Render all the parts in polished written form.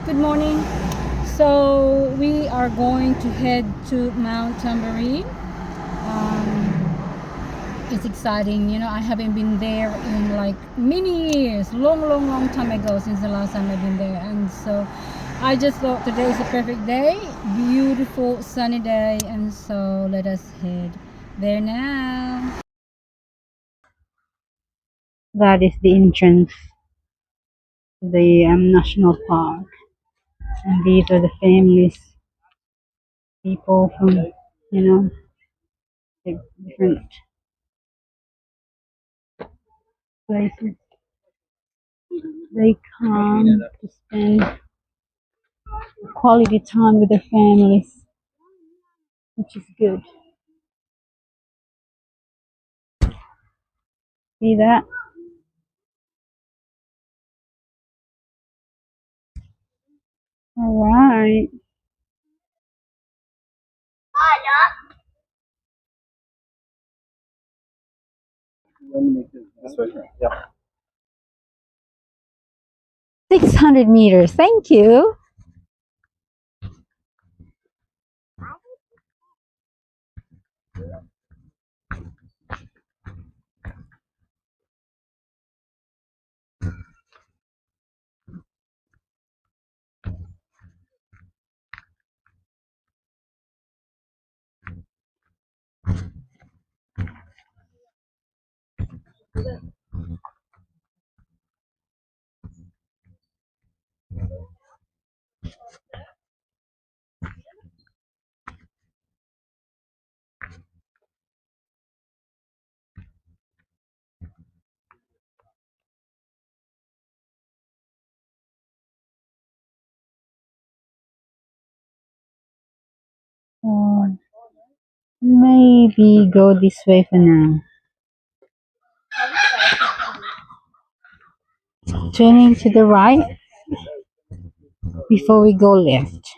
Good morning. So we are going to head to Mount Tamborine. It's exciting. I haven't been there in like many years, long time ago since the last time I've been there. And so I just thought today is a perfect day, beautiful sunny day. And so let us head there now. That is the entrance to the national park. And these are the families, people from, the different places. They come to spend quality time with their families, which is good. See that? All right. Yeah. 600 meters. Thank you. Uh, Maybe go this way for now. Turning to the right before we go left.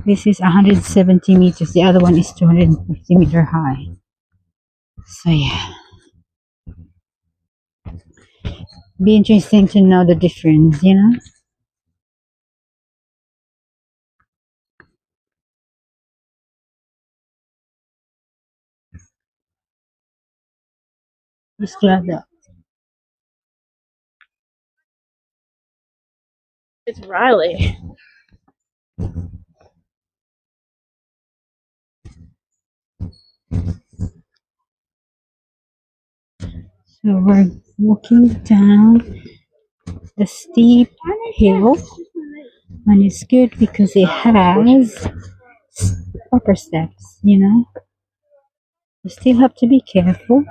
This is 170 meters. The other one is 250-meter high. So yeah, be interesting to know the difference. Just glad that it's Riley. So we're walking down the steep hill, and it's good because it has proper steps. You still have to be careful.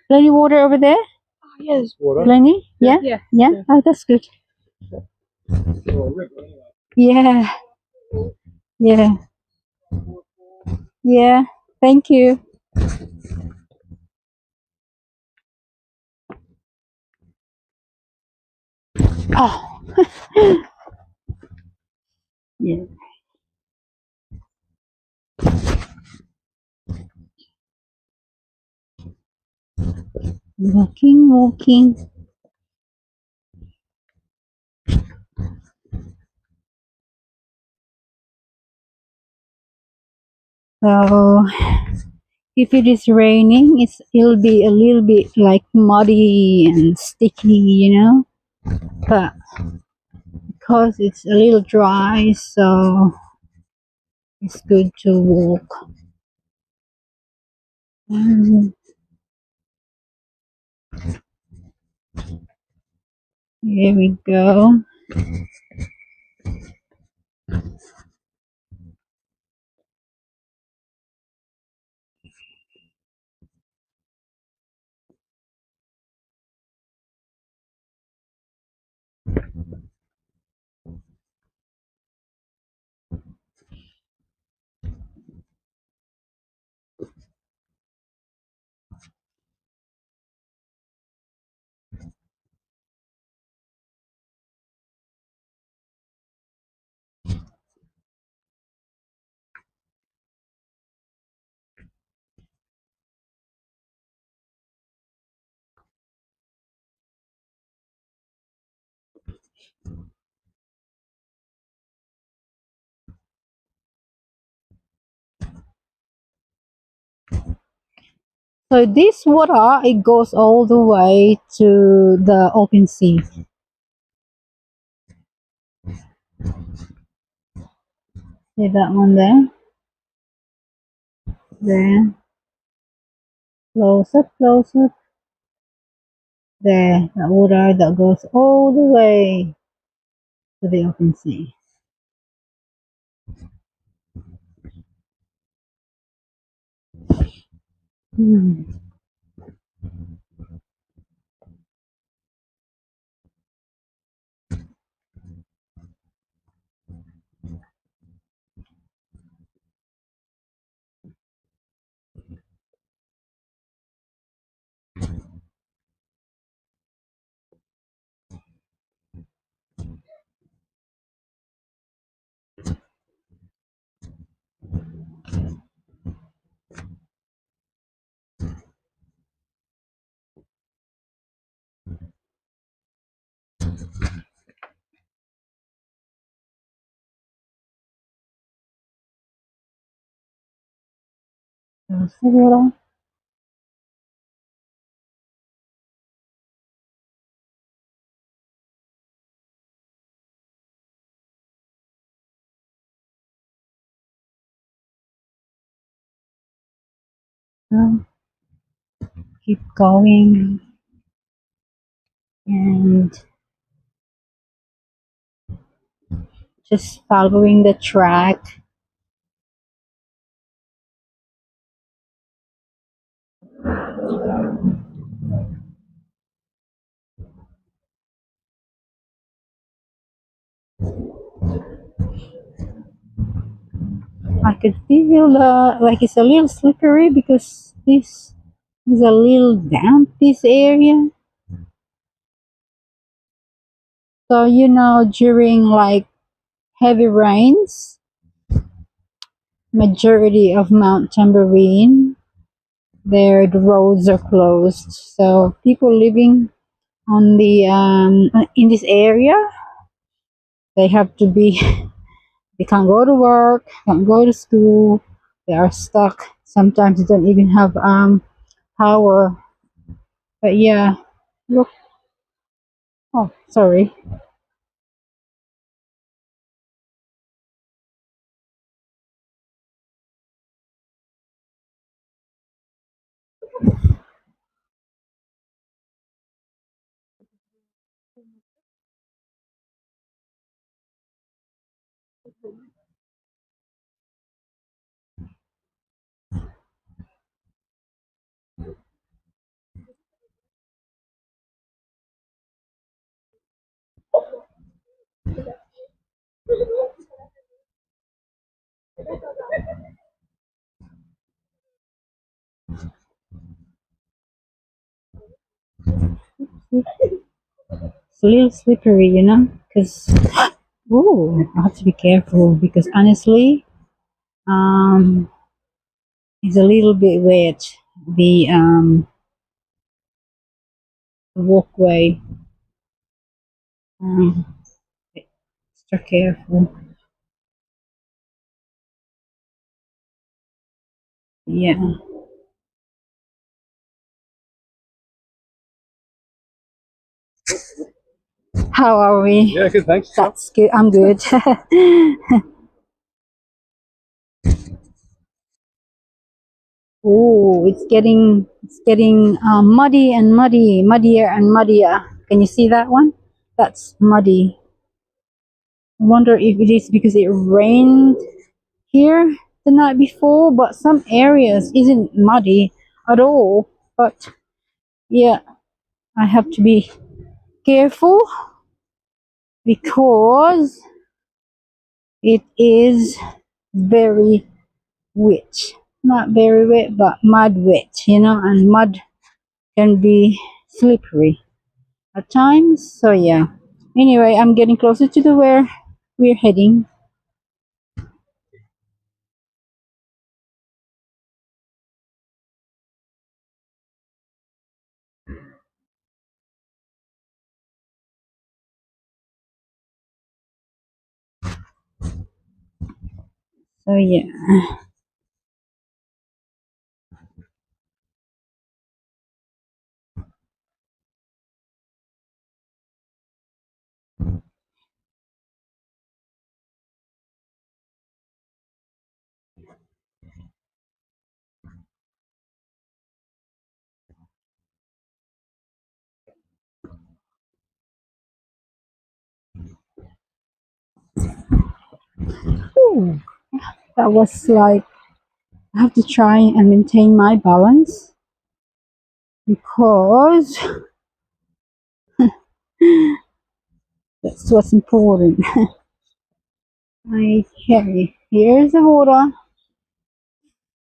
Plenty water over there? Yes, water. Plenty? Yeah? Yeah. Yeah? Oh, that's good. Yeah, yeah, yeah. Thank you. Oh, yeah. Walking. So, if it is raining, it'll be a little bit like muddy and sticky. But because it's a little dry, so it's good to walk. And here we go. So this water, it goes all the way to the open sea. See that one there? There. Close up, close up. There. That water that goes all the way to the open sea. Hmm. There's the water. Um, keep going and just following the track. I could feel like it's a little slippery because this is a little damp, this area. So, during like heavy rains, majority of Mount Tamborine, there the roads are closed. So people living on the in this area, they have to be they can't go to work, can't go to school. They are stuck. Sometimes they don't even have power. But yeah, look. Oh, sorry. It's a little slippery, because oh, I have to be careful because honestly, um, it's a little bit wet. The walkway. Um, extra careful. Yeah. How are we? Yeah, good, thanks. That's good. I'm good. Oh, it's getting muddy and muddy, muddier and muddier. Can you see that one? That's muddy. I wonder if it is because it rained here the night before, but some areas isn't muddy at all. But yeah, I have to be careful because it is very wet. Not very wet, but mud wet, and mud can be slippery at times. So yeah. Anyway, I'm getting closer to the where we're heading. So yeah. Whew, that was like I have to try and maintain my balance because that's what's important. Okay, here's the water.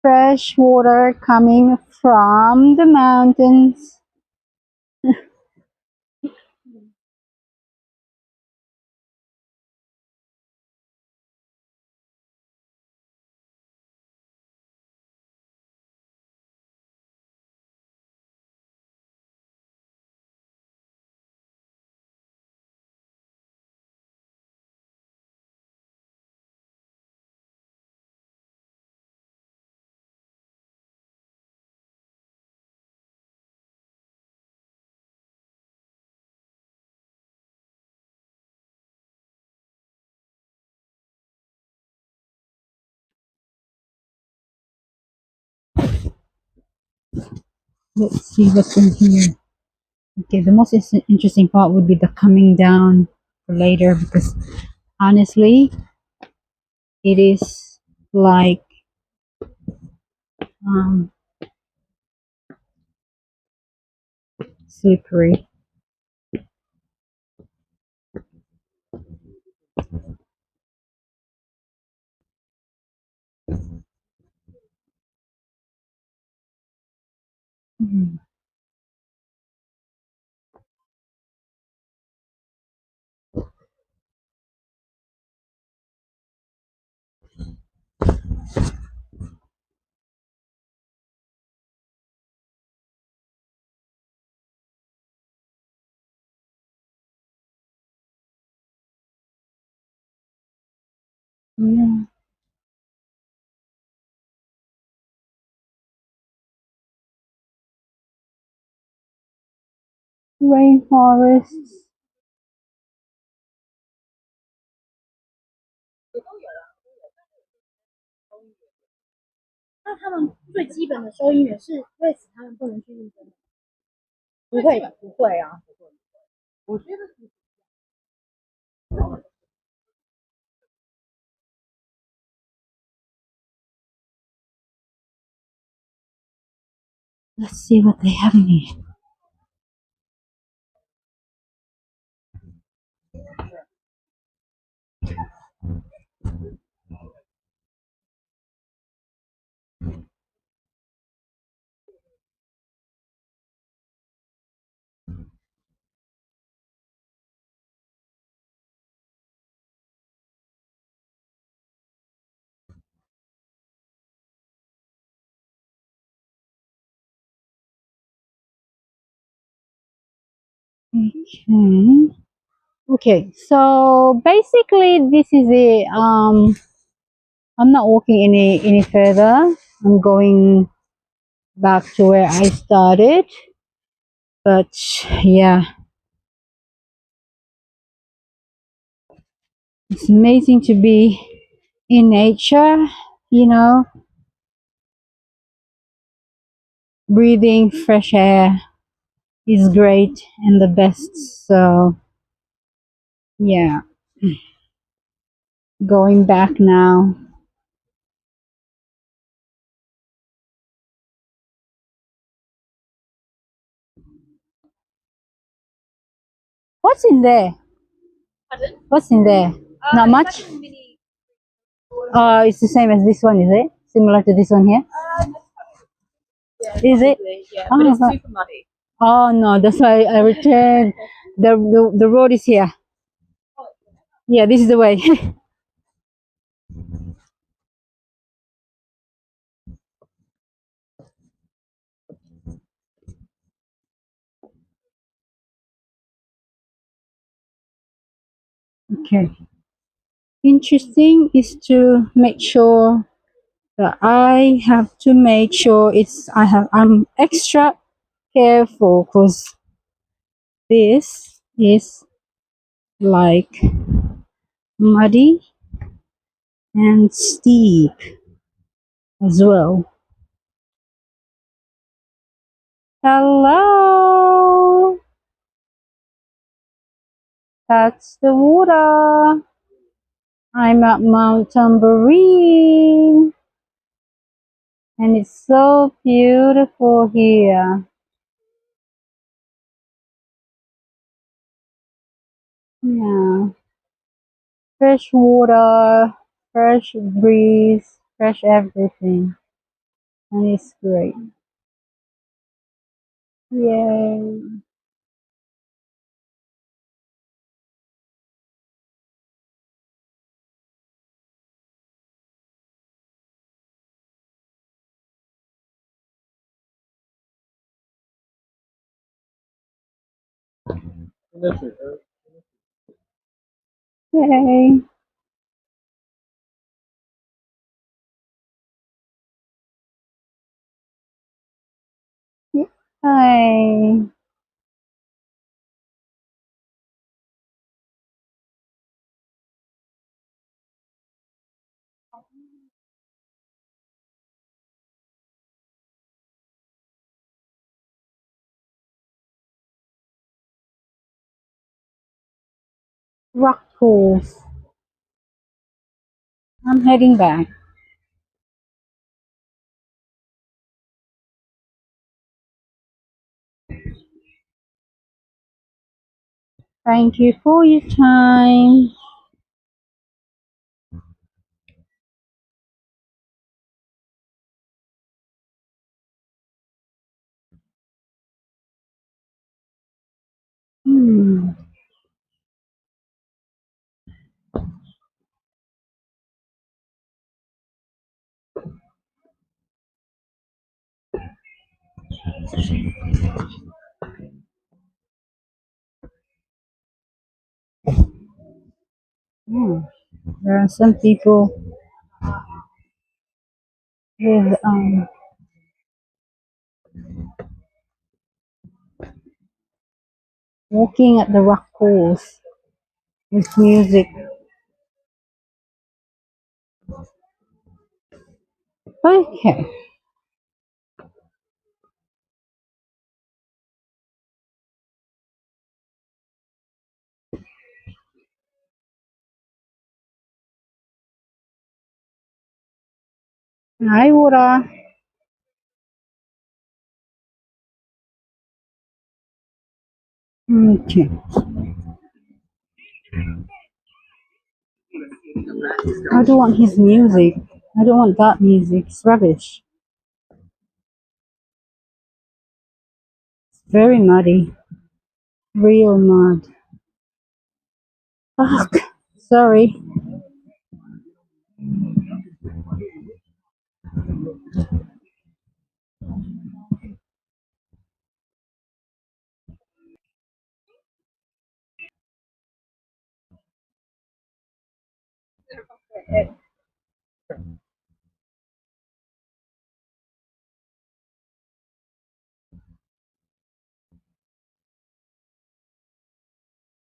Fresh water coming from the mountains. Let's see what's in here. Okay, the most interesting part would be the coming down for later because honestly, it is like um, slippery. Mhm. Yeah, rainforests. 那他们最基本的收银员是为此他们不能去应征的，不会的，不会啊，我觉得 Let's see what they have in here. Okay. Okay, so basically this is it. I'm not walking any further. I'm going back to where I started. But yeah, it's amazing to be in nature, you know, breathing fresh air is great and the best. So yeah, going back now. What's in there? Pardon? What's in there? Not much. Like a mini, It's the same as this one, is it? Similar to this one here? yeah, Is it? probably, yeah, Oh, but it's right. super muddy. Oh no, that's why I returned. The road is here. Yeah, this is the way. Okay. Interesting is to make sure that I have to make sure I'm extra careful because this is like muddy and steep as well. Hello, that's the water. I'm at Mount Tamborine, and it's so beautiful here. Yeah, fresh water, fresh breeze, fresh everything, and it's great. Yay! Yay! Yay! Rock pools. I'm heading back. Thank you for your time. Hmm. Hmm. There are some people with walking at the rock pools with music. Okay. Hi, Ura. Okay. I don't want his music. I don't want that music. It's rubbish. It's very muddy. Real mud. Fuck. Sorry.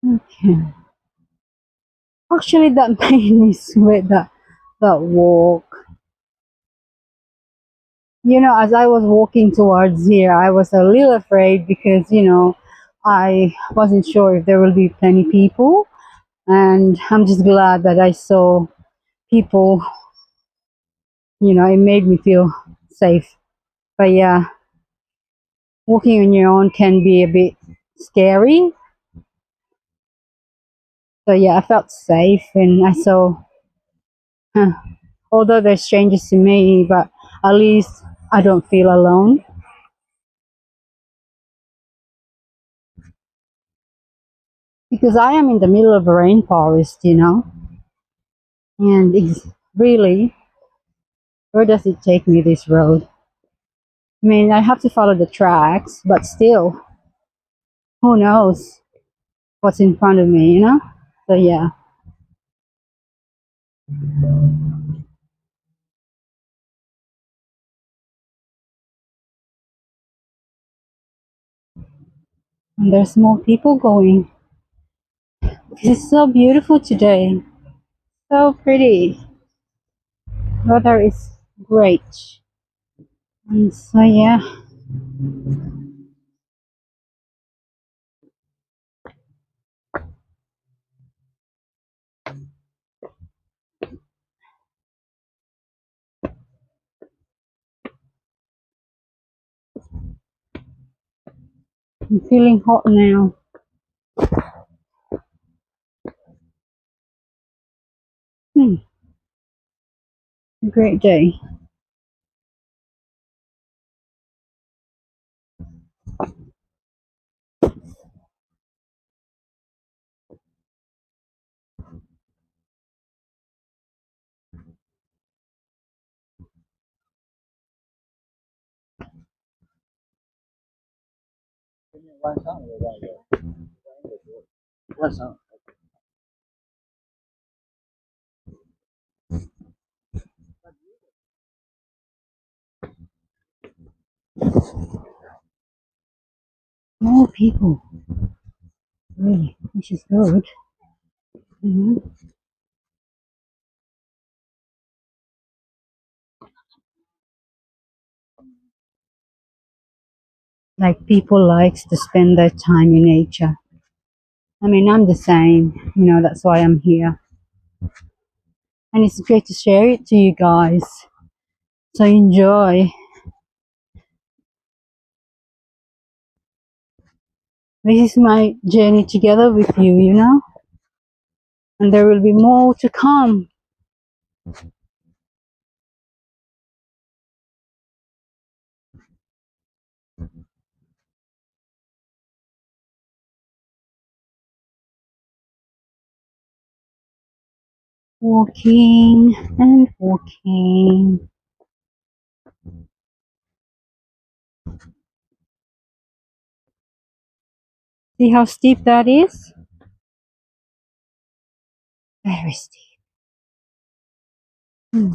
Okay. Actually, that made me sweat. That walk. As I was walking towards here, I was a little afraid because I wasn't sure if there will be plenty people, and I'm just glad that I saw people. It made me feel safe. But yeah, walking on your own can be a bit scary. So yeah, I felt safe, and I saw, huh, although they're strangers to me, but at least I don't feel alone because I am in the middle of a rainforest, and it's really, where does it take me, this road? I mean, I have to follow the tracks, but still, who knows what's in front of me? So yeah, and there's more people going. It's so beautiful today. So pretty. Weather is great. And so yeah, I'm feeling hot now. Great day. More people. Really, which is good. Mhm. Like people likes to spend their time in nature. I mean, I'm the same. That's why I'm here. And it's great to share it to you guys. So enjoy. This is my journey together with you. And there will be more to come. Walking and walking. See how steep that is? Very steep. Hmm.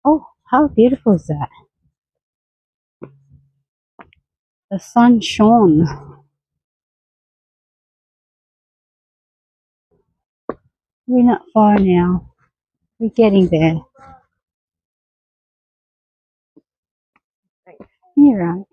Oh, how beautiful is that? The sun shone. We're not far now. We're getting there. You're right.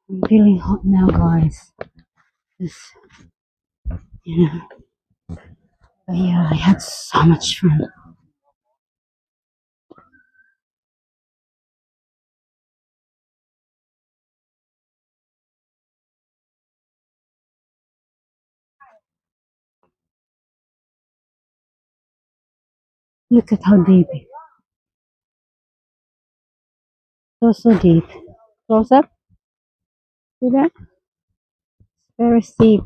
I'm feeling hot now, guys. This, you know, but yeah, I had so much fun. Look at how deep. So deep. Close up. See that? Very steep.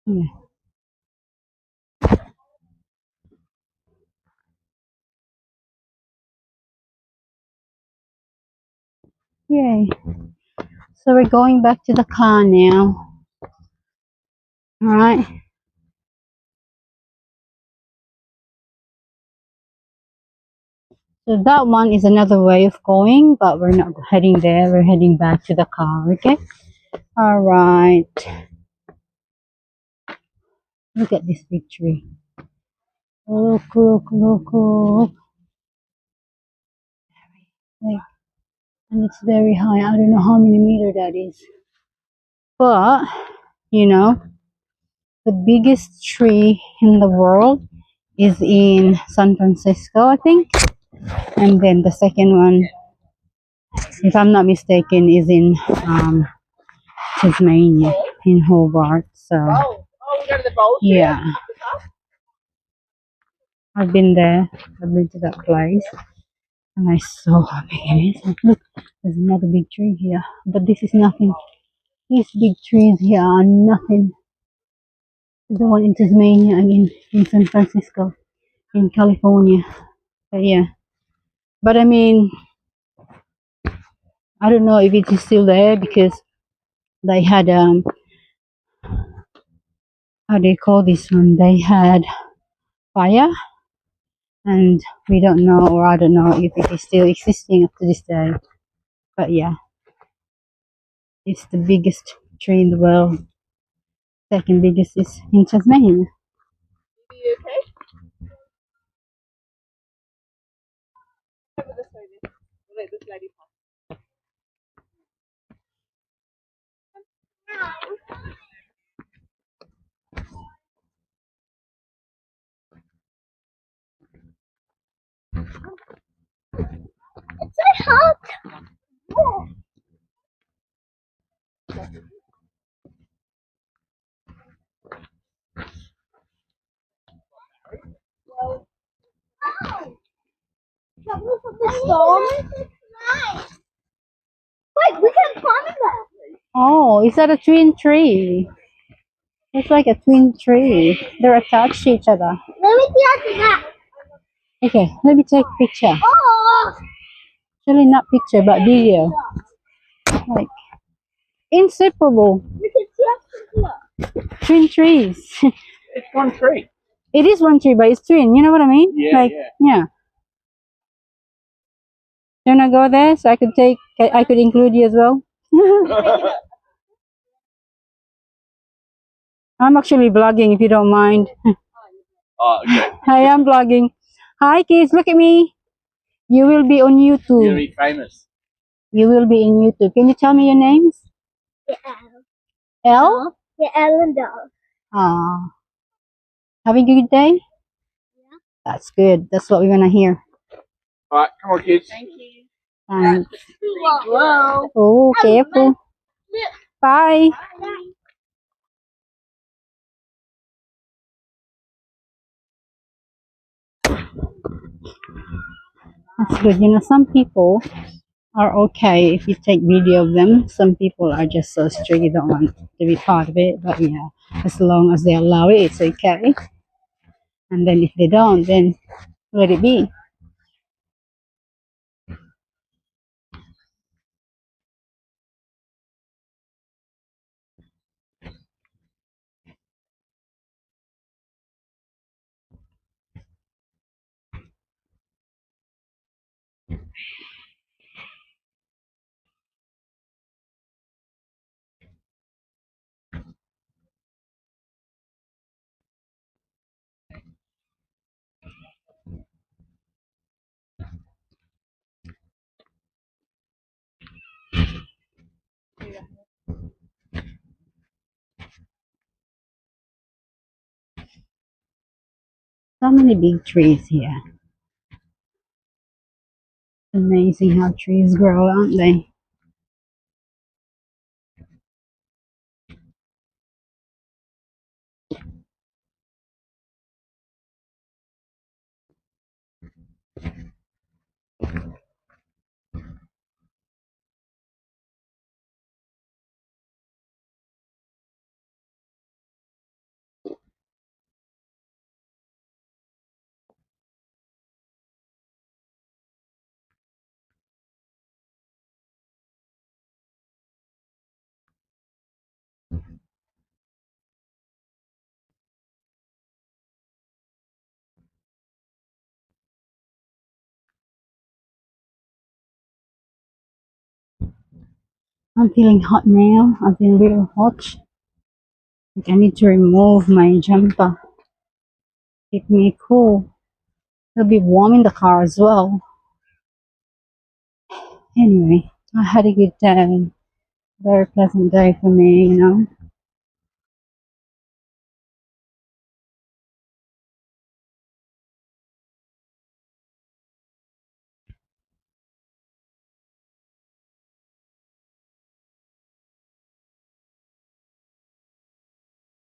Yeah. Yay. So we're going back to the car now. Alright. So that one is another way of going, but we're not heading there. We're heading back to the car, okay? Alright. Look at this big tree. Look. Like, and it's very high. I don't know how many meter that is. But, you know, the biggest tree in the world is in San Francisco, I think. And then the second one, if I'm not mistaken, is in Tasmania, in Hobart. So, yeah. I've been there. I've been to that place, and I saw how big it is. Look, there's another big tree here, but this is nothing. These big trees here are nothing to the one in Tasmania and in San Francisco, in California. But yeah, but I mean, I don't know if it is still there because they had how do you call this one? They had fire, and we don't know, or I don't know if it is still existing up to this day. But yeah, it's the biggest tree in the world. Second biggest is in Tasmania. The storm. Wait, we can climb that. Oh, is that a twin tree? It's like a twin tree. They're attached to each other. Let me see that. Okay, let me take a picture. Oh, Actually, not picture, but video. Like, inseparable. we can see Twin trees. It's one tree. It is one tree, but it's twin. You know what I mean? Yeah, like, yeah. You wanna go there so I could include you as well? I'm actually vlogging if you don't mind. Oh, okay. I am vlogging. Hi kids, look at me. You will be on You're YouTube. gonna be famous. You will be in YouTube. Can you tell me your names? Yeah. Elle? Yeah, Ellen does. Ah, having a good day? Yeah. That's good. That's what we wanna hear. All right, come on, kids. Thank you. Thanks. Whoa. Oh, careful. Bye. That's good. You know, some people are okay if you take video of them. Some people are just so strict you don't want to be part of it. But yeah, as long as they allow it, it's okay. And then if they don't, then let it be. So many big trees here. Amazing how trees grow, aren't they? I'm feeling hot now. I'm feeling real hot. Like I need to remove my jumper. Keep me cool. It'll be warm in the car as well. Anyway, I had a good day. Very pleasant day for me, you know.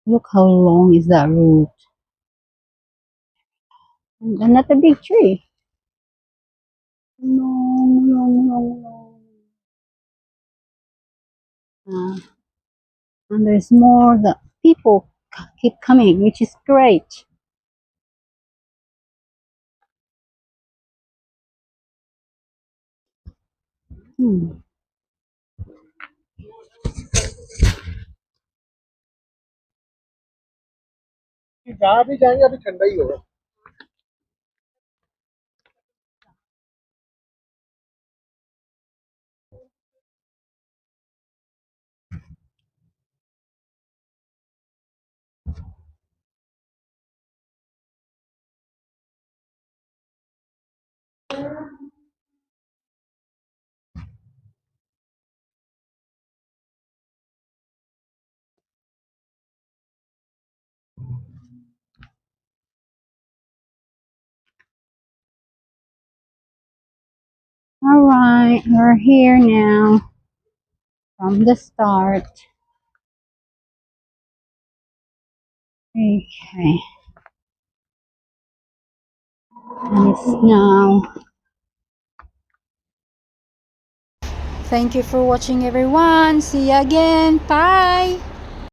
Look how long is that route. And not a big tree. Long, long, long, long. And there's more. The people keep coming, which is great. Hmm. जहाँ भी जाएंगे अभी ठंडा ही होगा. All right, we're here now from the start. Okay, and it's now. Thank you for watching, everyone. See you again. Bye.